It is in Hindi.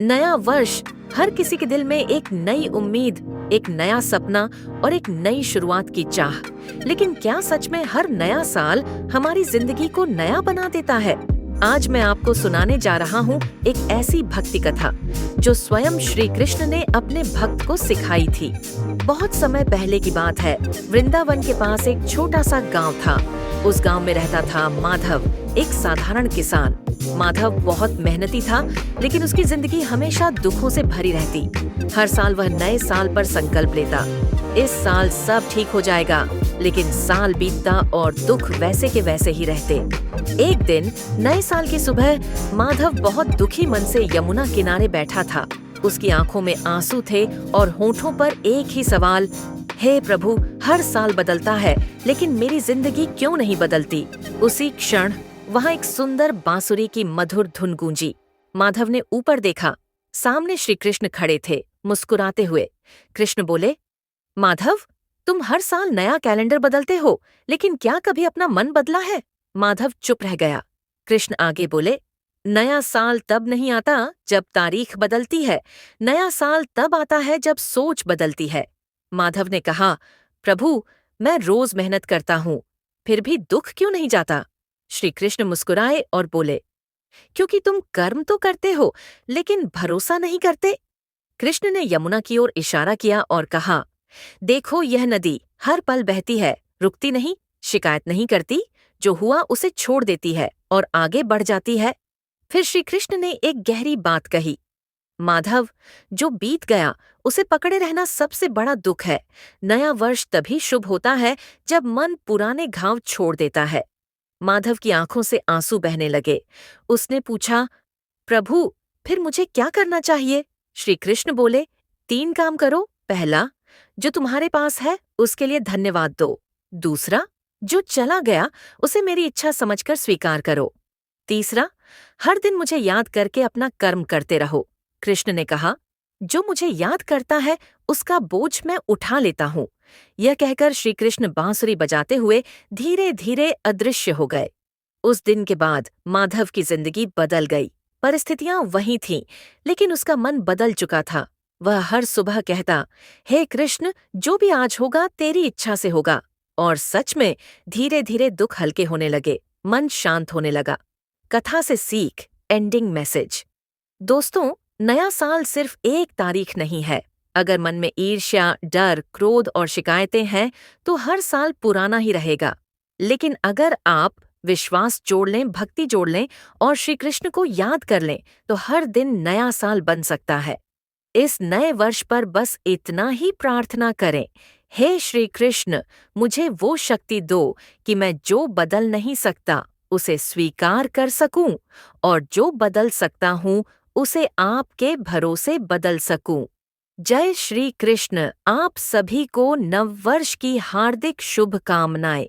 नया वर्ष हर किसी के दिल में एक नई उम्मीद, एक नया सपना और एक नई शुरुआत की चाह। लेकिन क्या सच में हर नया साल हमारी जिंदगी को नया बना देता है? आज मैं आपको सुनाने जा रहा हूँ एक ऐसी भक्ति कथा जो स्वयं श्री कृष्ण ने अपने भक्त को सिखाई थी। बहुत समय पहले की बात है। वृंदावन के पास एक छोटा सा गांव था। उस गांव में रहता था माधव, एक साधारण किसान। माधव बहुत मेहनती था, लेकिन उसकी जिंदगी हमेशा दुखों से भरी रहती। हर साल वह नए साल पर संकल्प लेता, इस साल सब ठीक हो जाएगा। लेकिन साल बीतता और दुख वैसे के वैसे ही रहते। एक दिन नए साल की सुबह माधव बहुत दुखी मन से यमुना किनारे बैठा था। उसकी आंखों में आंसू थे और होठों पर एक ही सवाल, हे प्रभु, हर साल बदलता है, लेकिन मेरी जिंदगी क्यों नहीं बदलती? उसी क्षण वहां एक सुंदर बांसुरी की मधुर धुन गूंजी। माधव ने ऊपर देखा। सामने श्री कृष्ण खड़े थे, मुस्कुराते हुए। कृष्ण बोले, माधव, तुम हर साल नया कैलेंडर बदलते हो, लेकिन क्या कभी अपना मन बदला है? माधव चुप रह गया। कृष्ण आगे बोले, नया साल तब नहीं आता जब तारीख बदलती है, नया साल तब आता है जब सोच बदलती है। माधव ने कहा, प्रभु, मैं रोज मेहनत करता हूँ, फिर भी दुख क्यों नहीं जाता? श्री कृष्ण मुस्कुराए और बोले, क्योंकि तुम कर्म तो करते हो, लेकिन भरोसा नहीं करते। कृष्ण ने यमुना की ओर इशारा किया और कहा, देखो, यह नदी हर पल बहती है, रुकती नहीं, शिकायत नहीं करती, जो हुआ उसे छोड़ देती है और आगे बढ़ जाती है। फिर श्री कृष्ण ने एक गहरी बात कही, माधव, जो बीत गया उसे पकड़े रहना सबसे बड़ा दुख है। नया वर्ष तभी शुभ होता है जब मन पुराने घाव छोड़ देता है। माधव की आंखों से आंसू बहने लगे। उसने पूछा, प्रभु, फिर मुझे क्या करना चाहिए? श्री कृष्ण बोले, 3 काम करो। पहला, जो तुम्हारे पास है उसके लिए धन्यवाद दो। दूसरा, जो चला गया उसे मेरी इच्छा समझकर स्वीकार करो। तीसरा, हर दिन मुझे याद करके अपना कर्म करते रहो। कृष्ण ने कहा, जो मुझे याद करता है उसका बोझ मैं उठा लेता हूँ। यह कहकर श्री कृष्ण बांसुरी बजाते हुए धीरे धीरे अदृश्य हो गए। उस दिन के बाद माधव की जिंदगी बदल गई। परिस्थितियां वही थीं, लेकिन उसका मन बदल चुका था। वह हर सुबह कहता, हे कृष्ण, जो भी आज होगा तेरी इच्छा से होगा। और सच में धीरे धीरे दुख हल्के होने लगे, मन शांत होने लगा। कथा से सीख, एंडिंग मैसेज। दोस्तों, नया साल सिर्फ एक तारीख नहीं है। अगर मन में ईर्ष्या, डर, क्रोध और शिकायतें हैं, तो हर साल पुराना ही रहेगा। लेकिन अगर आप विश्वास जोड़ लें, भक्ति जोड़ लें और श्री कृष्ण को याद कर लें, तो हर दिन नया साल बन सकता है। इस नए वर्ष पर बस इतना ही प्रार्थना करें, हे श्री कृष्ण, मुझे वो शक्ति दो कि मैं जो बदल नहीं सकता उसे स्वीकार कर सकूं, और जो बदल सकता हूं उसे आपके भरोसे बदल सकूं। जय श्री कृष्ण। आप सभी को नववर्ष की हार्दिक शुभकामनाएं।